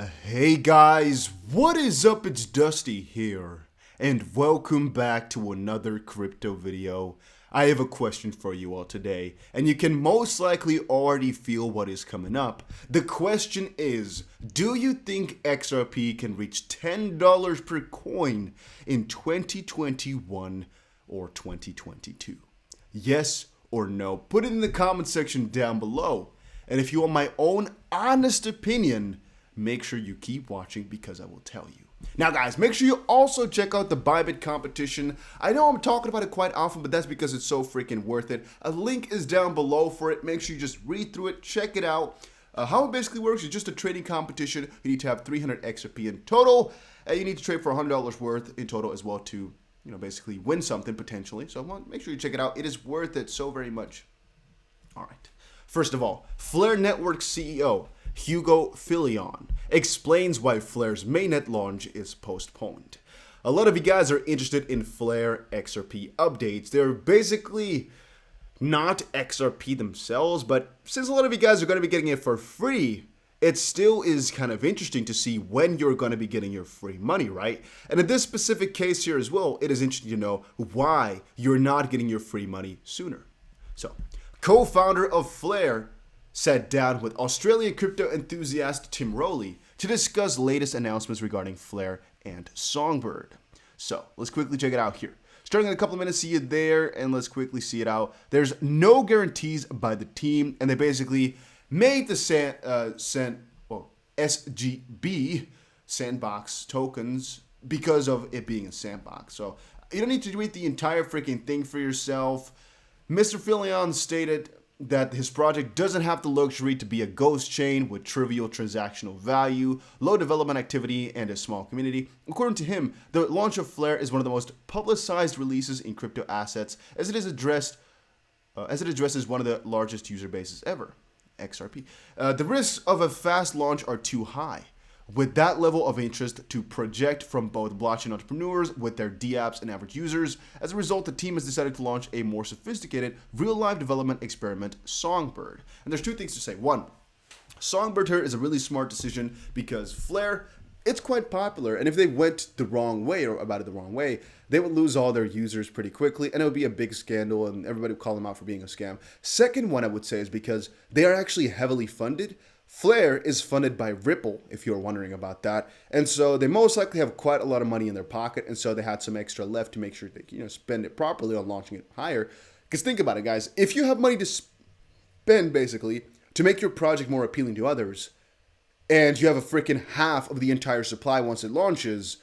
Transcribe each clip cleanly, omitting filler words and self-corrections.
Hey guys, what is up? It's Dusty here, and welcome back to another crypto video. I have a question for you all today, and you can most likely already feel what is coming up. The question is, do you think XRP can reach $10 per coin in 2021 or 2022? Yes or no? Put it in the comment section down below. And if you want my own honest opinion, make sure you keep watching because I will tell you. Now guys, make sure you also check out the Bybit competition. I know I'm talking about it quite often, but that's because it's so freaking worth it. A link is down below for it. Make sure you just read through it, check it out. How it basically works is just a trading competition. You need to have 300 XRP in total. You need to trade for $100 worth in total as well to, basically win something potentially. So make sure you check it out. It is worth it so very much. All right. First of all, Flare Network CEO Hugo Filion explains why Flare's mainnet launch is postponed. A lot of you guys are interested in Flare XRP updates. They're basically not XRP themselves, but since a lot of you guys are going to be getting it for free, it still is kind of interesting to see when you're going to be getting your free money, right? And in this specific case here as well, it is interesting to know why you're not getting your free money sooner. So, co-founder of Flare sat down with Australian crypto enthusiast Tim Rowley to discuss latest announcements regarding Flare and Songbird. So let's quickly check it out here. Starting in a couple of minutes, see you there, and let's quickly see it out. There's no guarantees by the team, and they basically made the SGB sandbox tokens because of it being a sandbox. So you don't need to read the entire freaking thing for yourself. Mr. Filion stated that his project doesn't have the luxury to be a ghost chain with trivial transactional value, low development activity, and a small community. According to him, the launch of Flare is one of the most publicized releases in crypto assets as it addresses one of the largest user bases ever, XRP. The risks of a fast launch are too high. With that level of interest to project from both blockchain entrepreneurs with their dApps and average users, as a result, the team has decided to launch a more sophisticated, real-life development experiment, Songbird. And there's two things to say. One, Songbird here is a really smart decision because Flare, it's quite popular, and if they went the wrong way or about it the wrong way, they would lose all their users pretty quickly, and it would be a big scandal, and everybody would call them out for being a scam. Second one I would say is because they are actually heavily funded. Flare is funded by Ripple, if you're wondering about that, and so they most likely have quite a lot of money in their pocket, and so they had some extra left to make sure they spend it properly on launching it higher. Because think about it, guys, if you have money to spend basically to make your project more appealing to others, and you have a freaking half of the entire supply once it launches,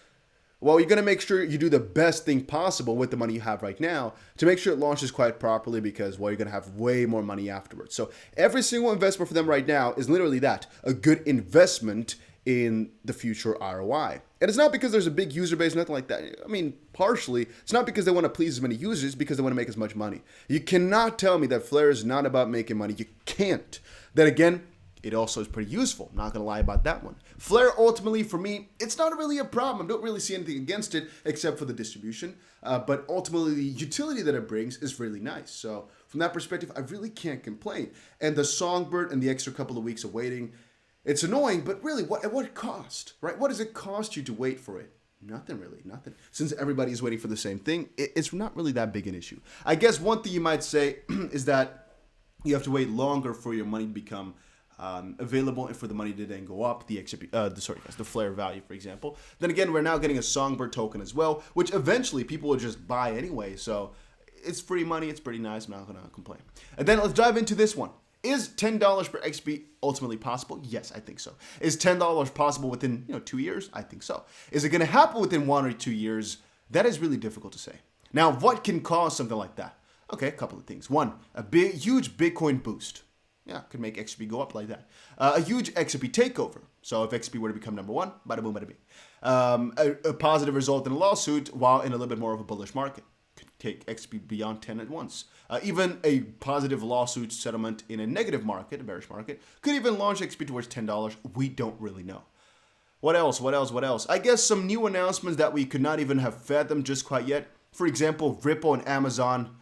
well, you're going to make sure you do the best thing possible with the money you have right now to make sure it launches quite properly because, well, you're going to have way more money afterwards. So every single investment for them right now is literally that, a good investment in the future ROI. And it's not because there's a big user base, nothing like that. I mean, partially, it's not because they want to please as many users, it's because they want to make as much money. You cannot tell me that Flare is not about making money. You can't. Then again, it also is pretty useful. I'm not going to lie about that one. Flare, ultimately, for me, it's not really a problem. I don't really see anything against it except for the distribution. But ultimately, the utility that it brings is really nice. So from that perspective, I really can't complain. And the Songbird and the extra couple of weeks of waiting, it's annoying, but really, at what cost, right? What does it cost you to wait for it? Nothing really, nothing. Since everybody is waiting for the same thing, it's not really that big an issue. I guess one thing you might say is that you have to wait longer for your money to become available and for the money to then go up, the Flare value, for example. Then again, we're now getting a Songbird token as well, which eventually people will just buy anyway. So it's free money. It's pretty nice. I'm not going to complain. And then let's dive into this one. Is $10 per XP ultimately possible? Yes, I think so. Is $10 possible within 2 years? I think so. Is it going to happen within 1 or 2 years? That is really difficult to say. Now, what can cause something like that? Okay, a couple of things. One, huge Bitcoin boost. Yeah, could make XRP go up like that. A huge XRP takeover. So if XRP were to become number one, bada boom, bada bing. A positive result in a lawsuit while in a little bit more of a bullish market. Could take XRP beyond 10 at once. Even a positive lawsuit settlement in a negative market, a bearish market, could even launch XRP towards $10. We don't really know. What else? I guess some new announcements that we could not even have fathomed just quite yet. For example, Ripple and Amazon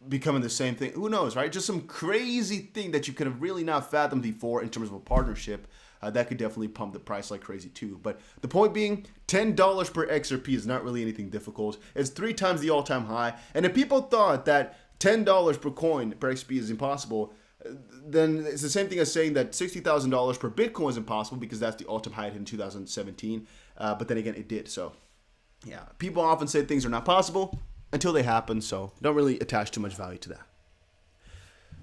becoming the same thing. Who knows, right? Just some crazy thing that you could have really not fathomed before in terms of a partnership. that could definitely pump the price like crazy too. But the point being, $10 per XRP is not really anything difficult. It's 3 times the all-time high. And if people thought that $10 per coin per XRP is impossible, then it's the same thing as saying that $60,000 per Bitcoin is impossible because that's the all-time high in 2017. But then again, it did. So yeah, people often say things are not possible until they happen. So don't really attach too much value to that.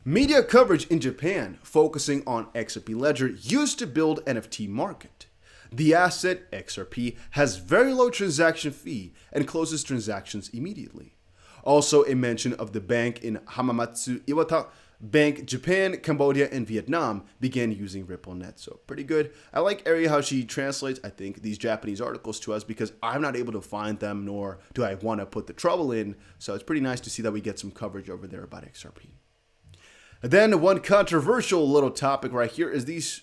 Media coverage in Japan focusing on XRP Ledger used to build NFT market. The asset XRP has very low transaction fee and closes transactions immediately. Also a mention of the bank in Hamamatsu Iwata Bank, Japan, Cambodia, and Vietnam began using RippleNet. So pretty good. I like Ari how she translates, I think, these Japanese articles to us because I'm not able to find them, nor do I want to put the trouble in. So it's pretty nice to see that we get some coverage over there about XRP. And then one controversial little topic right here is these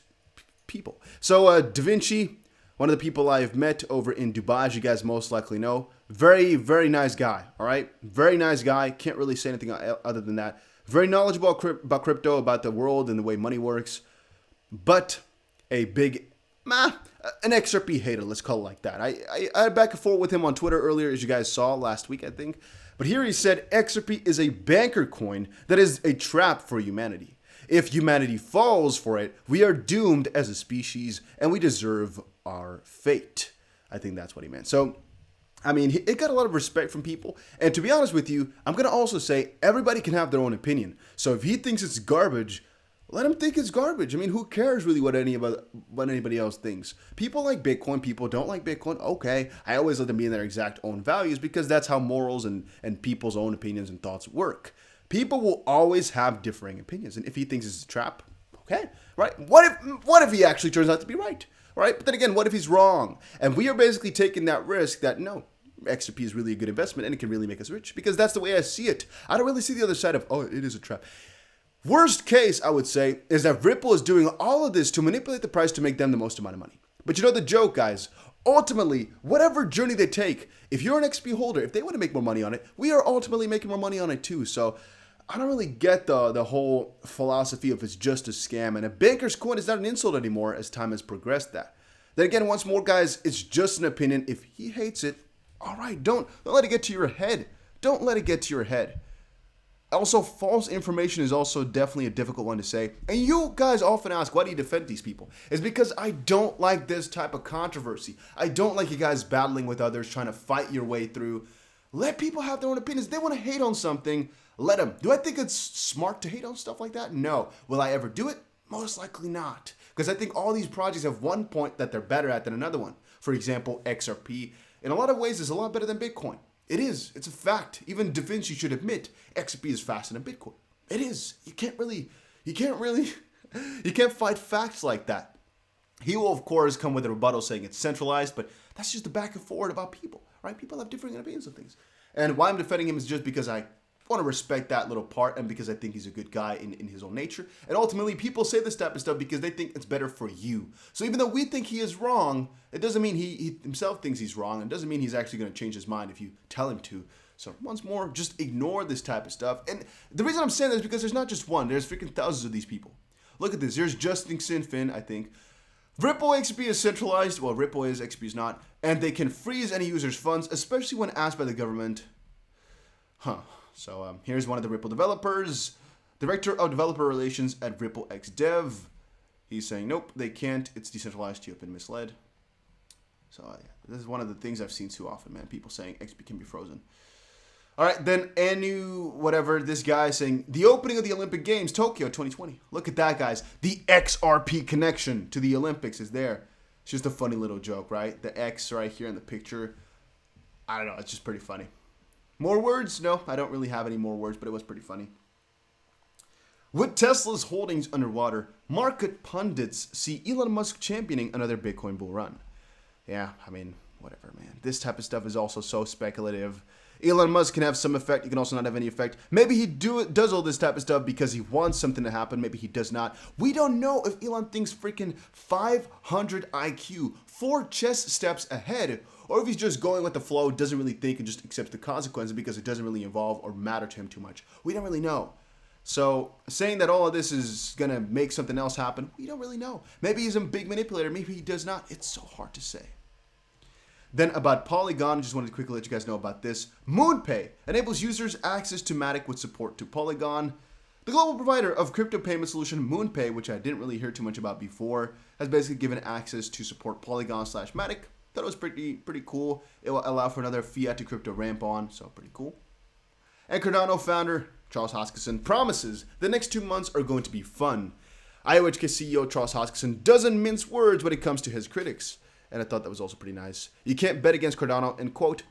people. So Da Vinci, one of the people I've met over in Dubai, as you guys most likely know, very, very nice guy, all right? Very nice guy. Can't really say anything other than that. Very knowledgeable about crypto, about the world and the way money works. But a big, an XRP hater, let's call it like that. I had back and forth with him on Twitter earlier, as you guys saw last week, I think. But here he said XRP is a banker coin that is a trap for humanity. If humanity falls for it, we are doomed as a species and we deserve our fate. I think that's what he meant. So, I mean, it got a lot of respect from people. And to be honest with you, I'm going to also say everybody can have their own opinion. So if he thinks it's garbage, let him think it's garbage. I mean, who cares really what anybody else thinks? People like Bitcoin. People don't like Bitcoin. Okay. I always let them be in their exact own values because that's how morals and people's own opinions and thoughts work. People will always have differing opinions. And if he thinks it's a trap, okay, right? What if he actually turns out to be right? Right? But then again, what if he's wrong? And we are basically taking that risk that no, XRP is really a good investment and it can really make us rich because that's the way I see it. I don't really see the other side of, oh, it is a trap. Worst case, I would say, is that Ripple is doing all of this to manipulate the price to make them the most amount of money. But you know the joke, guys. Ultimately, whatever journey they take, if you're an XP holder, if they want to make more money on it, we are ultimately making more money on it too. So I don't really get the whole philosophy of it's just a scam. And a banker's coin is not an insult anymore as time has progressed that. Then again, once more, guys, it's just an opinion. If he hates it, all right, don't let it get to your head. Don't let it get to your head. Also, false information is also definitely a difficult one to say. And you guys often ask, why do you defend these people? It's because I don't like this type of controversy. I don't like you guys battling with others, trying to fight your way through. Let people have their own opinions. If they want to hate on something, let them. Do I think it's smart to hate on stuff like that? No. Will I ever do it? Most likely not. Because I think all these projects have one point that they're better at than another one. For example, XRP, in a lot of ways, is a lot better than Bitcoin. It is. It's a fact. Even Da Vinci should admit XRP is faster than Bitcoin. It is. You can't fight facts like that. He will, of course, come with a rebuttal saying it's centralized, but that's just the back and forth about people, right? People have different opinions of things. And why I'm defending him is just because I want to respect that little part and because I think he's a good guy in his own nature. And ultimately, people say this type of stuff because they think it's better for you. So even though we think he is wrong, it doesn't mean he himself thinks he's wrong. And doesn't mean he's actually going to change his mind if you tell him to. So once more, just ignore this type of stuff. And the reason I'm saying this is because there's not just one. There's freaking thousands of these people. Look at this. There's Justin Sinfin, I think. Ripple XP is centralized. Well, Ripple is, XP is not. And they can freeze any user's funds, especially when asked by the government. So here's one of the Ripple developers, Director of Developer Relations at Ripple XDev. He's saying, nope, they can't. It's decentralized. You have been misled. So yeah, this is one of the things I've seen too often, man. People saying XP can be frozen. All right, then this guy saying, the opening of the Olympic Games, Tokyo 2020. Look at that, guys. The XRP connection to the Olympics is there. It's just a funny little joke, right? The X right here in the picture. I don't know. It's just pretty funny. More words? No, I don't really have any more words, but it was pretty funny. With Tesla's holdings underwater, market pundits see Elon Musk championing another Bitcoin bull run. Yeah, I mean, whatever, man. This type of stuff is also so speculative. Elon Musk can have some effect. He can also not have any effect. Maybe he does all this type of stuff because he wants something to happen. Maybe he does not. We don't know if Elon thinks freaking 500 IQ, 4 chess steps ahead, or if he's just going with the flow, doesn't really think, and just accepts the consequences because it doesn't really involve or matter to him too much. We don't really know. So saying that all of this is going to make something else happen, we don't really know. Maybe he's a big manipulator. Maybe he does not. It's so hard to say. Then about Polygon, I just wanted to quickly let you guys know about this. Moonpay enables users access to Matic with support to Polygon. The global provider of crypto payment solution Moonpay, which I didn't really hear too much about before, has basically given access to support Polygon/Matic. Thought it was pretty cool. It will allow for another fiat to crypto ramp on, so pretty cool. And Cardano founder Charles Hoskinson promises the next 2 months are going to be fun. IOHK CEO Charles Hoskinson doesn't mince words when it comes to his critics. And I thought that was also pretty nice. You can't bet against Cardano, and quote,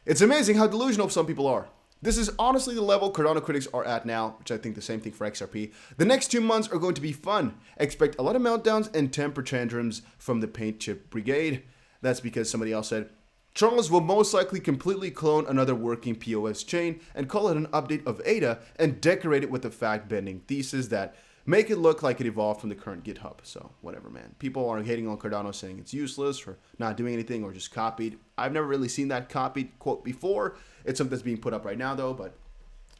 "It's amazing how delusional some people are. This is honestly the level Cardano critics are at now," which I think the same thing for XRP. "The next 2 months are going to be fun. Expect a lot of meltdowns and temper tantrums from the paint chip brigade." That's because somebody else said, "Charles will most likely completely clone another working POS chain and call it an update of ADA and decorate it with a fact-bending thesis that make it look like it evolved from the current GitHub." So whatever, man. People are hating on Cardano, saying it's useless or not doing anything or just copied. I've never really seen that copied quote before. It's something that's being put up right now though, but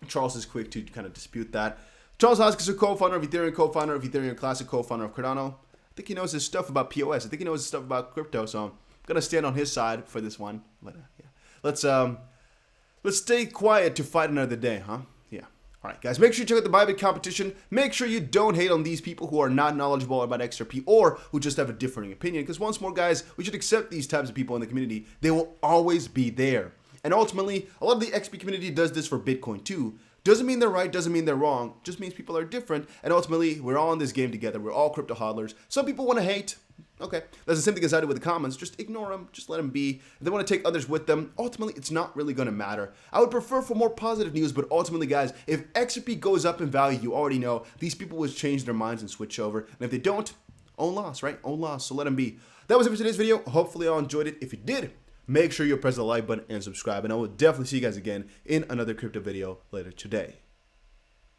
Charles is quick to kind of dispute that. Charles Hoskinson, co-founder of Ethereum, co-founder of Ethereum Classic, co-founder of Cardano. I think he knows his stuff about POS. I think he knows his stuff about crypto, so I'm gonna stand on his side for this one. But yeah, let's stay quiet to fight another day, huh? Yeah. All right, guys, make sure you check out the Bybit competition. Make sure you don't hate on these people who are not knowledgeable about XRP or who just have a differing opinion. Because once more, guys, we should accept these types of people in the community. They will always be there. And ultimately, a lot of the XP community does this for Bitcoin too. Doesn't mean they're right, doesn't mean they're wrong. Just means people are different. And ultimately, we're all in this game together. We're all crypto hodlers. Some people want to hate. Okay, that's the same thing as I did with the comments. Just ignore them. Just let them be. If they want to take others with them, ultimately, it's not really going to matter. I would prefer for more positive news, but ultimately, guys, if XRP goes up in value, you already know these people will change their minds and switch over. And if they don't, own loss, right? Own loss. So let them be. That was it for today's video. Hopefully, you all enjoyed it. If you did, make sure you press the like button and subscribe. And I will definitely see you guys again in another crypto video later today.